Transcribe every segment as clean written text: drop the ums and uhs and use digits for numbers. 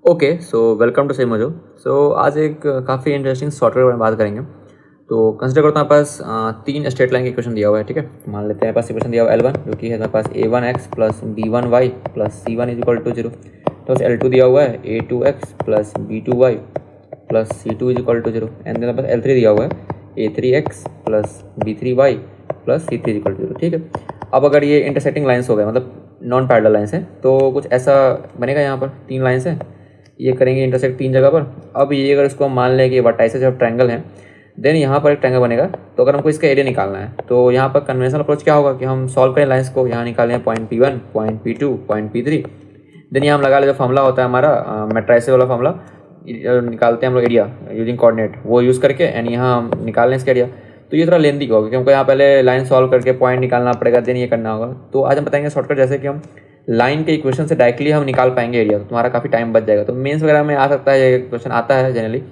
Okay, so welcome to Semojo. आज एक काफ़ी इंटरेस्टिंग सॉफ्टवेयर के बारे में बात करेंगे। तो कंसिडर करो तुम्हारे पास तीन स्ट्रेट लाइन की इक्वेशन दिया हुआ है, ठीक है। मान लेते हैं पास इक्वेशन दिया हुआ है L1, जो कि है हमारे पास A1x plus B1y plus C1 is equal to 0। तो L2 दिया हुआ है A2x plus B2y plus C2 is equal to 0। And then पास L3 दिया हुआ है A3x plus B3y plus C3 is equal to 0, ठीक है। अब अगर ये इंटरसेक्टिंग लाइन्स हो गए, मतलब नॉन पैरेलल लाइन्स हैं, तो कुछ ऐसा बनेगा। यहाँ पर तीन लाइन्स हैं, ये करेंगे इंटरसेक्ट तीन जगह पर। अब ये अगर इसको हम मान लें कि वर्टाइसेस ऑफ ट्रायंगल हैं, देन यहाँ पर एक ट्रायंगल बनेगा। तो अगर हमको इसका एरिया निकालना है, तो यहाँ पर कन्वेंशनल अप्रोच क्या होगा कि हम सॉल्व करें लाइन्स को। यहाँ निकालें point P1, point P2, point P3। Then यहाँ हम लगा ले जो फॉर्मूला होता है हमारा मैट्राइसेस वाला फॉर्मूला, निकालते हैं हम लोग एरिया यूजिंग कोऑर्डिनेट, वो यूज़ करके एंड यहाँ हम निकाल लें इसका एरिया। तो ये थोड़ा लेंदी होगा क्योंकि हमको यहाँ पहले लाइन सॉल्व करके पॉइंट निकालना पड़ेगा, देन ये करना होगा। तो आज हम बताएंगे शॉर्टकट, जैसे कि हम लाइन के इक्वेशन से डायरेक्टली हम निकाल पाएंगे एरिया। तो तुम्हारा काफ़ी टाइम बच जाएगा। तो मेंस वगैरह में आ सकता है, ये क्वेश्चन आता है जनरली,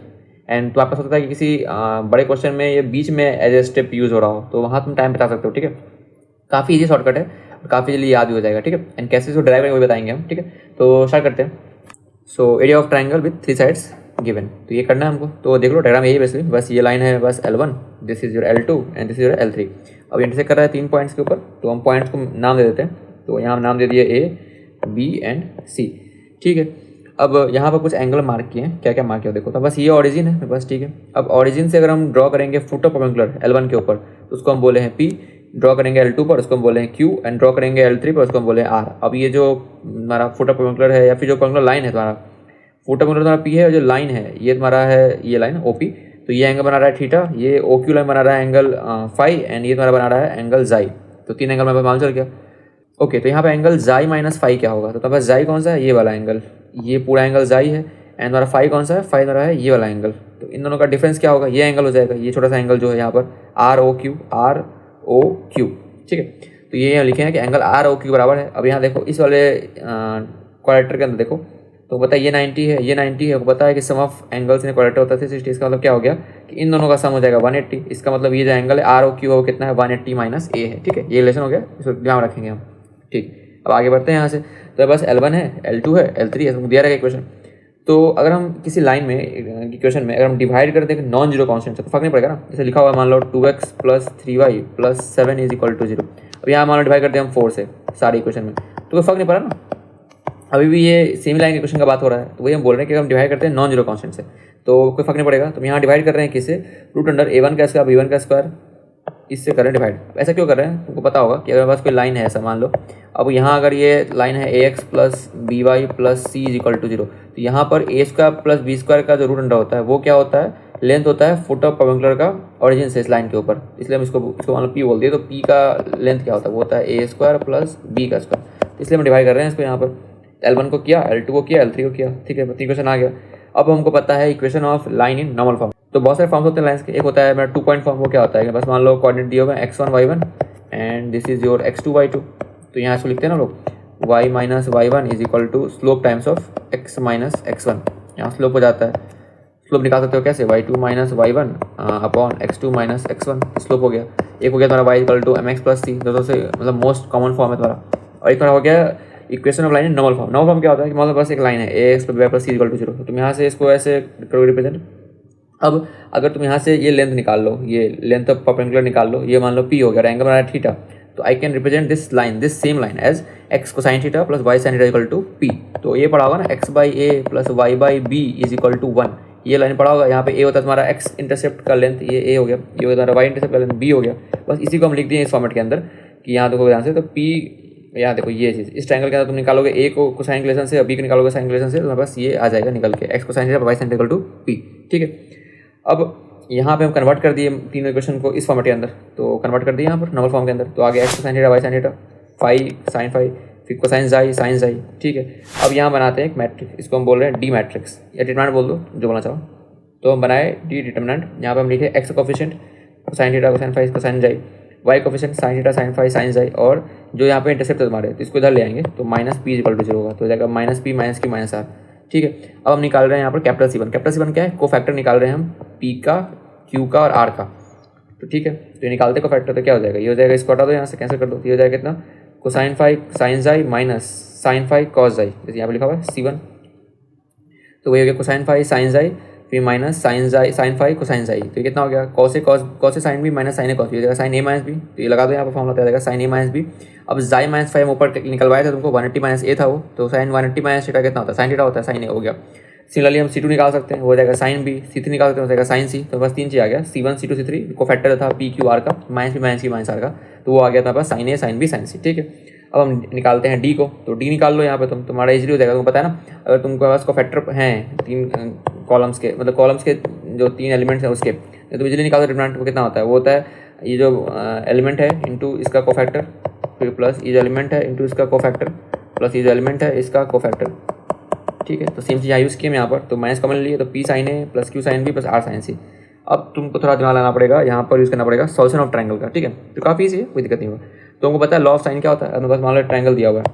एंड तो आपका सोचता है कि किसी बड़े क्वेश्चन में ये बीच में एज ए स्टेप यूज़ हो रहा हो, तो वहाँ तुम टाइम बता सकते हो, ठीक है। काफ़ी ईजी शॉर्टकट है और काफ़ी जल्दी याद भी हो जाएगा, ठीक है। एंड कैसे इसको ड्राइव करेंगे वो बताएंगे हम, ठीक है। तो स्टार्ट करते हैं। So area of triangle with three sides given, तो ये करना है हमको। तो देख लो डायग्राम यही बेसिकली, बस ये लाइन है बस L1, this is your L2 and this is your L3। अब इंटरसेक्ट कर रहा है तीन पॉइंट्स के ऊपर, तो हम पॉइंट्स को नाम दे देते हैं। तो यहाँ हम नाम दे दिए A, B एंड C, ठीक है। अब यहाँ पर कुछ एंगल मार्क किए हैं, क्या क्या मार्क किया देखो। तो बस ये ऑरिजिन है बस, ठीक है। अब ऑरिजिन से अगर हम ड्रॉ करेंगे फुट ऑफ परपेंडिकुलर L1 के ऊपर, तो उसको हम बोले हैं P। ड्रॉ करेंगे L2 पर, उसको हम बोले हैं Q। एंड ड्रॉ करेंगे L3 पर, उसको हम बोले हैं R। अब ये जो हमारा फुट ऑफ परपेंडिकुलर है या फिर जो परपेंडिकुलर लाइन है तुम्हारा, फुट ऑफ तुम्हारा P है, और जो लाइन है ये तुम्हारा है ये लाइन OP। तो ये एंगल बना रहा है थीटा, ये OQ लाइन बना रहा है एंगल फाई, एंड ये तुम्हारा बना रहा है एंगल जाई। तो तीन एंगल मेरे पास मालूम चल गया। ओके, तो यहाँ पे एंगल जाई माइनस फाई क्या होगा। तो तुम्हारे पास जाई कौन सा है, ये वाला एंगल, ये पूरा एंगल जाई है। एंड तुम्हारा फाई कौन सा है, फाई तुम्हारा है ये वाला एंगल। तो इन दोनों का डिफरेंस क्या होगा, ये एंगल हो जाएगा, ये छोटा सा एंगल जो है यहाँ पर ROQ, ठीक है। तो ये यहाँ लिखे हैं कि एंगल ROQ बराबर है। अब यहाँ देखो इस वाले क्वाड्रेटर के अंदर देखो, तो पता है ये 90 है, ये 90 है। पता है कि सम ऑफ एंगल्स इन क्वाड्रेटर होता है 360। इसका मतलब क्या हो गया कि इन दोनों का सम हो जाएगा 180। इसका मतलब ये जो एंगल है ROQ है वो कितना है, 180 माइनस A है, ठीक है। ये रिलेशन हो गया, इसको ध्यान रखेंगे हम, ठीक। अब आगे बढ़ते हैं यहाँ से। तो बस L1 है, L2 है, L3 है, दिया रहेगा इक्वेशन। तो अगर हम किसी लाइन में इक्वेशन में अगर हम डिवाइड कर दें नॉन जीरो कॉन्स्टेंट से, तो फर्क नहीं पड़ेगा ना। जैसे लिखा हुआ है मान लो 2x plus 3y plus 7 is equal to 0। अब यहाँ मान लो डिवाइड करते हैं हम 4 से सारी इक्वेशन में, तो कोई फर्क नहीं पड़ा ना। अभी भी ये सेम लाइन इक्वेशन का बात हो रहा है, तो वही हम बोल रहे हैं कि हम डिवाइड करते हैं नॉन जीरो कॉन्स्टेंट से, तो कोई फर्क नहीं पड़ेगा। तो यहाँ डिवाइड कर रहे हैं किससे, रूट अंडर A1 का स्क्वायर B1 का स्क्वायर, इससे करें डिवाइड। ऐसा क्यों कर रहे हैं, तुमको पता होगा कि अगर पास कोई लाइन है ऐसा मान लो। अब यहाँ अगर ये लाइन है AX plus BY plus C is equal to 0, तो यहाँ पर A square plus B square का जो रूट अंडर होता है वो क्या होता है, लेंथ होता है फुट ऑफ परपेंडिकुलर का ऑरिजिन से इस लाइन के ऊपर। इसलिए हम इसको मान लो P बोल दिए। तो P का लेंथ क्या होता है, वो होता है A स्क्वायर प्लस B का स्क्वायर। इसलिए हम डिवाइड कर रहे हैं इसको। यहाँ पर L1 को किया, L2 को किया, L3 को किया, ठीक है। इक्वेशन आ गया। अब हमको पता है equation of line in normal form. तो बहुत सारे फॉर्म्स होते हैं लाइन्स के। एक होता है मेरा 2 पॉइंट फॉर्म, वो क्या होता है, बस मान लो कोऑर्डिनेट दिए हुए हैं x1 y1 and this is your x2 y2। तो यहाँ इसको लिखते हैं ना लोग, y minus y1 is equal to slope times of x minus x1। यहाँ स्लोप हो जाता है, स्लोप निकाल सकते हो कैसे, y2 minus y1 upon x2 minus x1, slope हो गया। एक हो गया तुम्हारा y equal to mx plus c, दोनों से मतलब मोस्ट कॉमन फॉर्म है तुम्हारा। और एक तुम्हारा हो गया equation of line in normal form. Normal form क्या होता है कि मतलब बस एक लाइन है AX plus B plus C equal to 0। तो तुम यहाँ से इसको ऐसे करो रिप्रेजेंट। अब अगर तुम यहाँ से ये लेंथ निकाल लो, ये लेंथ ऑफ परपेंडिकुलर निकाल लो, ये मान लो P हो गया, एंगल बना है थीटा। तो I can represent this line, this same line as x cosine theta plus y sine theta equal to P। तो ये पढ़ा होगा ना, x by A plus y by B is equal to 1। ये line पढ़ा होगा। यहाँ पे A होता है तुम्हारा x इंटरसेप्ट का लेंथ, ये A हो गया, ये होता है तुम्हारा y इंटरसेप्ट का लेंथ B हो गया। बस इसी को हम लिख दिए इस फॉर्मेट के अंदर कि यहाँ देखो ध्यान से। तो P यहाँ देखो ये चीज़, इस ट्रायंगल के अंदर तुम निकालोगे A को कोसाइन रिलेशन से, B को निकालोगे साइन रिलेशन से, तो तुम्हारे पास ये आ जाएगा निकल के x cosine theta y sine theta equal to P, ठीक है। अब यहाँ पे हम कन्वर्ट कर दिए तीनों इक्वेशन को इस फॉर्मेट के अंदर, तो कन्वर्ट कर दिए यहाँ पर नॉर्मल फॉर्म के अंदर। तो आगे x cosine theta y sine theta, phi sine phi, फिर कोसाइन जाई साइन जाई, ठीक है। अब यहाँ बनाते हैं एक मैट्रिक्स, इसको हम बोल रहे हैं डी मैट्रिक्स या डिटरमिनेंट बोल दो, जो बोलना चाहो। तो हम बनाए डी डिटरमिनेंट। यहाँ पे हम लिखे x coefficient cosine theta cosine phi cosine psi, y coefficient sine theta sine phi sine psi, और जो यहाँ पे इंटरसेप्ट है तुम्हारे, तो इसको इधर ले आएंगे तो माइनस P इक्वल टू 0 होगा। तो हो जाएगा minus P minus Q minus R, ठीक है। अब हम निकाल रहे हैं यहाँ पर कैपिटल C1। कैपिटल C1 क्या है, को फैक्टर निकाल रहे हैं हम P का, Q का और R का। तो ठीक है, तो ये निकालते को फैक्टर, तो क्या हो जाएगा, ये हो जाएगा, इसको हटा दो यहाँ से, कैंसिल कर दो। तो ये हो जाएगा कितना, कोसाइन फाई साइन जाई माइनस साइन फाई कॉस जाई, जैसे यहाँ पे लिखा हुआ है C1। तो वही हो गया कोसाइन फाई साइन जाई फिर माइनस साइन फाई कोसाइन जाई। तो ये कितना हो गया cos A sine B minus sign A cos B, हो जाएगा साइन ए माइनस बी। तो ये लगा दो यहाँ पर फॉर्मूला आ जाएगा साइन ए माइनस बी। अब जाई माइनस फाइव ऊपर निकलवाया था तुमको 180 माइनस ए था वो, तो साइन 180 माइनस थीटा कितना होता है साइन थीटा होता है, साइन ए हो गया। सिमिलरली हम C2 निकाल सकते हैं, हो जाएगा साइन बी, C3 निकाल सकते हैं, हो जाएगा साइन सी। तो बस 3 चीज आ गया C1 C2 C3 को फैक्टर था पी क्यू आर का माइनस पी माइनस की माइनस आर का, तो वो आ गया तुम्हारे पास साइन ए साइन बी साइन सी। ठीक है, अब हम निकालते हैं डी को, तो डी निकाल लो यहाँ पे तुम्हारा इजीली हो जाएगा। तुमको पता है ना अगर तुमके पास को फैक्टर हैं 3 कॉलम्स के, मतलब कॉलम्स के जो 3 एलिमेंट्स हैं उसके, तो तुम इजीली निकाल दो डिटरमिनेंट। वो कितना होता है, वो होता है ये जो एलिमेंट है इंटू इसका कोफैक्टर, फिर प्लस ये जो एलिमेंट है इंटू इसका कोफैक्टर, प्लस ये जो एलिमेंट है इसका कोफैक्टर। ठीक है, तो सेम चीज़ यूज़ किए यहाँ पर, तो माइनस कॉमन लिए तो P sine A plus Q sine B plus R sine C. अब तुमको थोड़ा दिमाग लगाना पड़ेगा, यहाँ पर यूज़ करना पड़ेगा सॉल्यूशन ऑफ ट्रायंगल का। ठीक है, तो काफ़ी ईजी है, कोई दिक्कत नहीं होगा। तो हमको पता है लॉ ऑफ साइन क्या होता है। अपने पास मान लो ट्रायंगल दिया हुआ है,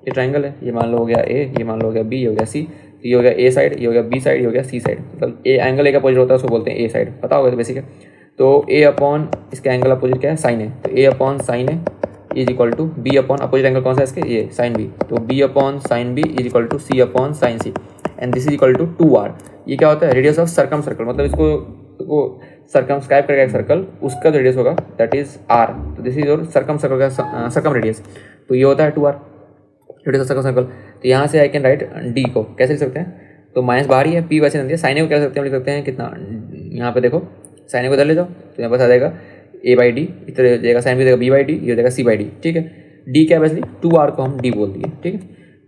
ये ट्रायंगल है, ये मान लो हो गया ए, ये मान लो हो गया बी, हो गया सी, ये हो गया ए साइड, ये हो गया बी साइड, ये हो गया सी साइड। मतलब ए एंगल ए का अपोजिट होता है उसको बोलते हैं ए साइड, पता होगा तो बेसिक है। तो ए अपॉन इसका एंगल अपोजिट क्या है साइन है, तो A upon sine A is equal to B upon opposite angle कौन सा है इसके, ये साइन बी, तो B upon sine B is equal to C upon sine C and this is equal to 2r। ये क्या होता है, रेडियस ऑफ सर्कम सर्कल, मतलब इसको सर्कमस्क्राइब करेगा एक सर्कल, उसका जो रेडियस होगा दैट इज r, तो this is your circum circle का सर्कम रेडियस, तो ये होता है 2r radius of circum circle. तो यहाँ से आई कैन राइट डी को कैसे लिख सकते हैं, तो माइनस बाहर ही है, पी वैसे नहीं है, साइन ए को क्या लिख सकते हैं, हम लिख सकते हैं कितना, यहाँ पे देखो साइन ए को इधर ले जाओ तो यहाँ पास आ जाएगा ए बाई डी, इधर हो जाएगा साइन बी देगा बी बाई डी, ये हो जाएगा सी बाई डी। ठीक है, डी क्या वैसे 2r को हम डी बोल दिए। ठीक है,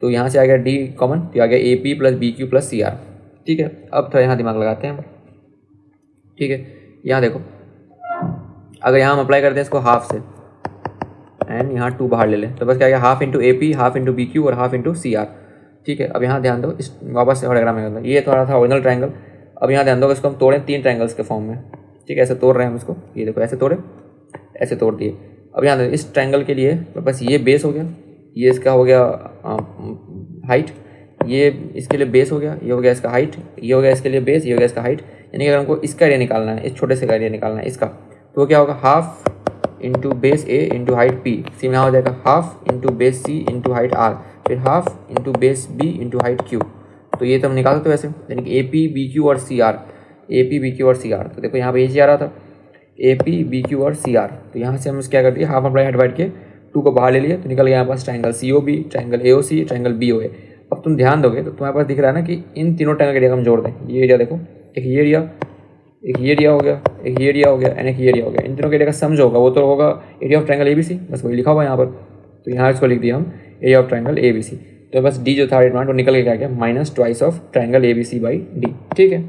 तो यहाँ से आ गया डी कॉमन, तो आ गया a p plus b q plus c are. ठीक है, अब थोड़ा यहाँ दिमाग लगाते हैं हम। ठीक है, यहाँ देखो अगर यहाँ हम अप्लाई करते हैं इसको हाफ से एंड यहाँ 2 बाहर ले लें, तो बस क्या गया half into A P, half into B Q और हाफ इंटू सी आर। ठीक है, अब यहाँ ध्यान दो, इस वापस से डायग्राम में ये थोड़ा था ओरिजिनल ट्रायंगल। अब यहाँ ध्यान दो इसको हम तोड़ें 3 ट्रायंगल्स के फॉर्म में। ठीक है, ऐसे तोड़ रहे हैं हम इसको, ये देखो ऐसे तोड़े, ऐसे तोड़ दिए। अब यहाँ देखो इस ट्रायंगल के लिए बस ये बेस हो गया, ये इसका हो गया हाइट, ये इसके लिए बेस हो गया, ये हो गया इसका हाइट, ये हो गया इसके लिए बेस, ये हो गया इसका हाइट। यानी कि अगर हमको इसका एरिया निकालना है, इस छोटे से का एरिया निकालना है इसका, तो क्या होगा half into base A into height P, C में यहाँ हो जाएगा half into base C into height R, फिर half into base B into height Q. तो ये तो हम निकाल सकते हो वैसे, यानी कि ए पी बी क्यू और C R, A P B Q और सी आर। तो देखो यहाँ पे ये आ रहा था ए पी बी क्यू और सी आर, तो यहाँ से हम क्या कर दिए हाफ अप्लाई डिवाइड के 2 को बाहर ले लिया, तो निकल गया यहाँ पास triangle C O B, triangle A O C, triangle B O A. अब तुम ध्यान दोगे तो तुम्हारे पास दिख रहा है ना कि इन तीनों ट्रायंगल के एरिया हम जोड़ दें। ये एरिया देखो, एक ये एरिया, एक ये एरिया हो गया, एक ये एरिया हो गया एंड एक ये एरिया हो गया। इन तीनों के एरिया का सम जो होगा वो तो होगा area of triangle A B C, बस वही लिखा हुआ है यहाँ पर। तो यहाँ इसको लिख दिया हम area of triangle A B C, तो बस डी जो था डिटरमिनेंट वो निकल के क्या गया minus twice of triangle A B C by D. ठीक है,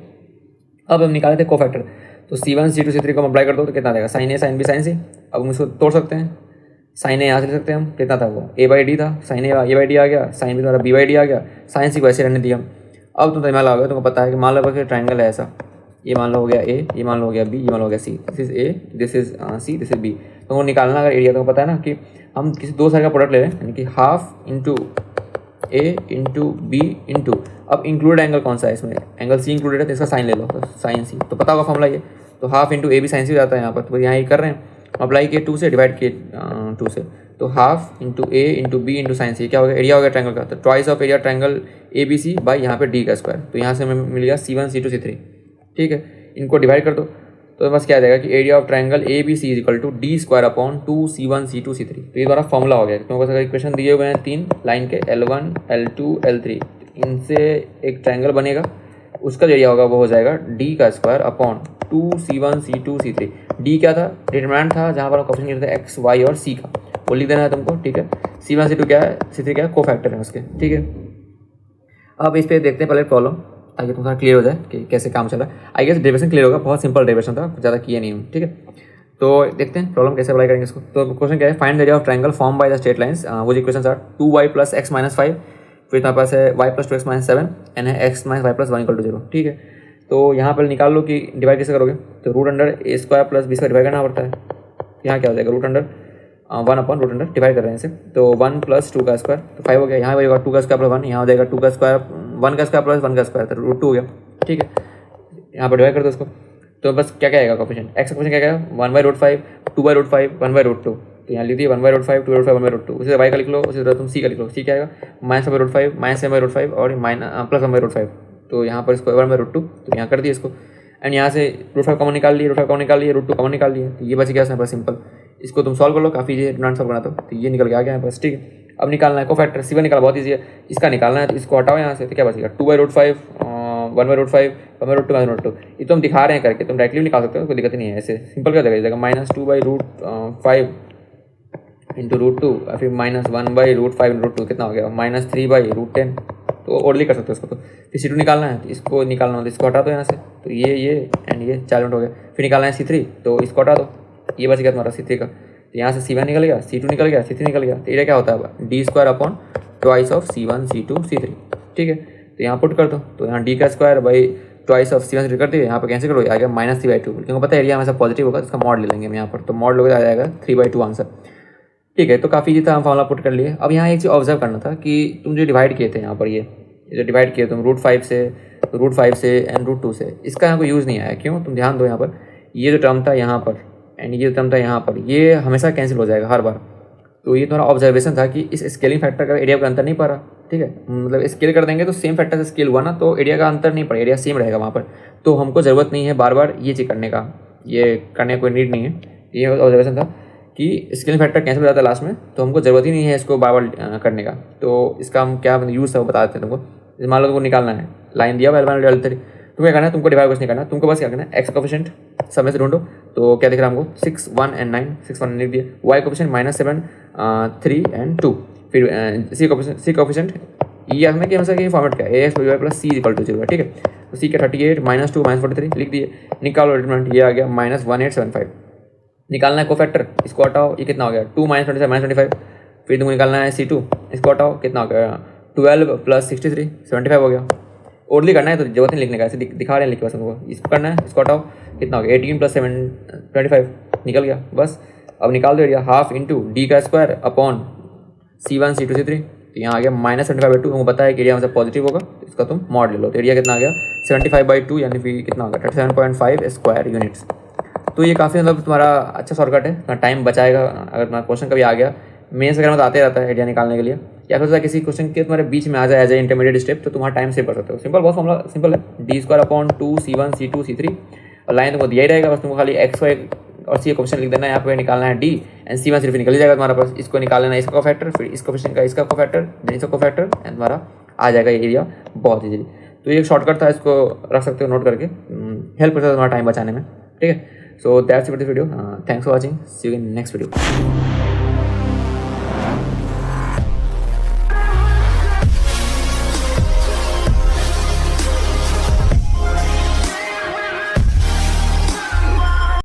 अब हम निकाले थे कोफैक्टर, तो C1 C2 C3 को हम अप्लाई कर दो तो कितना देगा साइन ए साइन बी साइन सी। अब हम इसको तोड़ सकते हैं, साइन ए यहाँ से ले सकते हैं हम, कितना था वो ए बाई डी था, साइन ए बाई डी आ गया, साइन बी तुम्हारा बी बाई डी आ गया, साइन सी को ऐसे रहने दिया हम। अब तुम दिमाग लगाओगे, तुमको पता है कि मान लो कि ट्रायंगल है ऐसा, ये मान लो हो गया ए, ये मान लो हो गया बी, ये मान लो हो गया C, this is A, this is C, this is B. तुमको निकालना अगर एरिया, तुमको पता है ना कि हम किसी 2 साइड का प्रोडक्ट ले रहे हैं, यानी कि half into A into B into, अब इंक्लूडेड एंगल कौन सा है इसमें, एंगल सी इंक्लूडेड है तो इसका साइन ले लो, तो साइन सी, तो पता होगा फॉर्मूला ये, तो half into A B sine C हो जाता है यहाँ पर। तो यहाँ ये कर रहे हैं अप्लाई किए 2 से, डिवाइड किए 2 से, तो half into A into B into sine C क्या हो गया एरिया हो गया ट्रायंगल का, तो twice of area triangle A B C by यहाँ पे डी का स्क्वायर। तो यहाँ से हमें मिल गया C1 C2 C3। ठीक है, इनको डिवाइड कर दो तो बस क्या आ जाएगा कि area of triangle A B C is equal to D square upon 2 C1 C2 C3। तो ये द्वारा फॉर्मूला हो गया। तुम्हारे पास अगर इक्वेशन दिए हुए हैं 3 लाइन के L1 L2 L3, इनसे एक ट्रायंगल बनेगा, उसका जो एरिया होगा वो हो जाएगा डी का square upon 2 C1 C2 C3। D क्या था, डिटरमिनेंट था जहाँ पर हम क्वेश्चन करते थे एक्स वाई और सी का, वो लिख देना है तुमको। ठीक है, C1 C2 क्या है, C3 क्या है, कोफैक्टर है उसके। ठीक है, अब इस पर देखते हैं पहले प्रॉब्लम, ताकि तुम्हारा क्लियर हो जाए कि कैसे काम चल रहा है। आई गेस डेरिवेशन क्लियर होगा, बहुत सिंपल डेरिवेशन था, ज़्यादा किया नहीं हूँ। ठीक है, तो देखते हैं प्रॉब्लम कैसे अप्लाई करेंगे इसको। तो क्वेश्चन क्या है, find the area of triangle form by the straight lines. वो equations are 2y plus X minus 5, फिर तुम्हारे पास है y plus 2x minus 7 and है x minus y plus 1 equal to 0। ठीक है, तो यहाँ पर निकाल लो कि डिवाइड कैसे करोगे, तो root under A square plus B square divide करना पड़ता है। यहाँ क्या हो जाएगा, root under 1 upon root under divide कर रहे हैं इसे, तो 1 प्लस 2 का स्क्वायर, तो 5 हो गया। यहाँ होगा 2 का स्क्वायर प्लस 1, यहाँ हो जाएगा 2 का स्क्वायर 1 का स्क्वायर प्लस 1 का स्क्वायर, तो रूट 2 हो गया। ठीक है, यहाँ पर डिवाइड कर दो इसको, तो बस क्या क्या आएगा कोफिशिएंट, एक्स का कोफिशिएंट क्या आएगा 1/√5, 2/√5, 1/√2। तो यहाँ लिखिए 1/√5, 2/5, 1/√2। उसी तरह वाई का लिख लो, उसी तरह तुम सी का लिख लो। सी क्या आएगा -1/√5, -7/√5 और प्लस 1/√5। तो यहाँ पर स्क्वायर 1/√2, तो यहाँ कर दिए इसको। एंड यहाँ से √5 कॉमन निकाल लिए, √5 कॉमन निकाल लिए, √2 कॉमन निकाल लिए, तो ये बच गया यहाँ पर सिंपल। इसको तुम सॉल्व कर लो, काफ़ी ईजी है डिटरमिनेंट सॉल्व करना, तो ये निकल के आ गया यहाँ पर, ठीक है। अब निकालना है कोफैक्टर, C1 निकालना बहुत ईजी है, इसका निकालना है, तो इसको हटाओ यहाँ से, तो क्या बचेगा 2/√5, 1/√5, 1/√2, 1/√2। ये तो हम दिखा रहे हैं करके, तुम डायरेक्टली निकाल सकते हो, कोई दिक्कत नहीं है। ऐसे सिंपल क्या देगा, -2/√5 इंटू √2, फिर -1/√5 कितना हो गया, -3/√10। तो ओरली कर सकते हो इसको। तो फिर C2 निकालना है, तो इसको निकालना हो तो इसको हटा दो यहाँ से, तो ये एंड ये 4 यूनिट हो गया। फिर निकालना है C3, तो इसको हटा दो, ये बच गया तुम्हारा C3 का। तो यहाँ से C1 निकल गया, C2 निकल गया, C3 निकल गया, तो ये क्या होता है D² upon twice of C1 C2 C3, ठीक है। तो यहाँ पुट कर दो, तो यहाँ D² by twice of C1 C2 कर दिए, यहाँ पर कैंसिल करो, आ गया -3/2, क्योंकि पता है एरिया हमेशा पॉजिटिव होगा, तो इसका मॉड ले लेंगे हम यहाँ पर, तो मॉड लोगे आ जाएगा 3/2 आंसर, ठीक है। तो काफ़ी ईजी था, हम फॉर्मूला पुट कर लिए। अब यहाँ एक चीज़ ऑब्जर्व करना था कि तुम जो डिवाइड किए थे यहाँ पर, ये जो डिवाइड किए तुम √5 से, √5 से एंड √2 से, इसका यहाँ कोई यूज़ नहीं आया। क्यों, तुम ध्यान दो यहाँ पर, ये जो टर्म था यहाँ पर एंड ये जो टर्म था यहाँ पर, ये हमेशा कैंसिल हो जाएगा हर बार। तो ये तुम्हारा ऑब्जर्वेशन था कि इस स्केलिंग फैक्टर का एरिया का अंतर नहीं पड़ रहा, ठीक है। मतलब स्केल कर देंगे तो सेम फैक्टर से स्केल हुआ ना, तो एरिया का अंतर नहीं पड़ेगा, एरिया सेम रहेगा वहाँ पर। तो हमको ज़रूरत नहीं है बार बार ये चीज़ करने का, ये करने का कोई नीड नहीं है। ये ऑब्जर्वेशन था कि स्केलिंग फैक्टर कैंसिल हो जाता है लास्ट में, तो हमको ज़रूरत ही नहीं है इसको बार बार करने का। तो इसका हम क्या यूज़ है वो बता देते हैं तुमको। मान लो तुमको निकालना है, लाइन दिया हुआ L1 L3, तुम्हें क्या करना है, तुमको डिवाइड कुछ नहीं करना, तुमको बस क्या करना है, एक्स कोफिशिएंट सब में से ढूंढो। तो क्या दिख रहा है हमको 6, 1 एंड 9, 6, 1 लिख दिए। Y coefficient -7, 3 and 2। फिर सी कोफिशिएंट ये हमें कि हमेशा फॉर्मेट क्या है, AX + C = 0, ठीक है। तो C का 38, -2, -43 लिख दिए। निकालो डिटरमिनेंट, ये आ गया -1875। निकालना है कोफैक्टर, इसको हटाओ, ये कितना हो गया 2 -25 -25। फिर तुमको निकालना है C2, इसको हटाओ, कितना हो गया 12 + 63 75 हो गया। ओरली करना है तो जरूरत नहीं लिखने का, ऐसे दिखा रहे हैं लिख बस हमको। इसको करना है, इसको हटाओ, कितना हो गया 18 + 7 25 निकल गया बस। अब निकाल दो area, half into D² upon C1 C2 C3। तो यहाँ आ गया -75/2। हमको पता है कि एरिया हमेशा पॉजिटिव होगा, तो इसका तुम मॉड ले लो। तो एरिया कितना आ गया 75/2, यानी फिर कितना होगा 37.5 स्क्वायर यूनिट्स। तो ये काफ़ी मतलब तुम्हारा अच्छा शॉर्टकट है, टाइम बचाएगा। अगर तुम्हारा क्वेश्चन कभी आ गया, मेंस वगैरह में तो आते रहता है एरिया निकालने के लिए, या फिर किसी क्वेश्चन के तुम्हारे बीच में आ जाए एज ए इंटरमीडिएट स्टेप, तो तुम्हारा टाइम सेव कर सकते हो। सिंपल, बहुत फॉर्मूला सिंपल है, D² upon 2 C1 C2 C3। और लाइन तुमको दिया ही रहेगा, बस तुमको खाली X Y और C क्वेश्चन लिख देना है, यहाँ पे निकालना है D एंड C1 सिर्फ निकल जाएगा तुम्हारा पास। इसको निकाल लेना, इसका कोफैक्टर, फिर इस क्वेश्चन का इसका कोफैक्टर, देन इसका कोफैक्टर, एंड तुम्हारा आ जाएगा एरिया बहुत ईजिली। तो ये एक शॉर्टकट था, इसको रख सकते हो नोट करके, हेल्प करता है तुम्हारा टाइम बचाने में, ठीक है। So that's it for this video. Thanks for watching. See you in next video.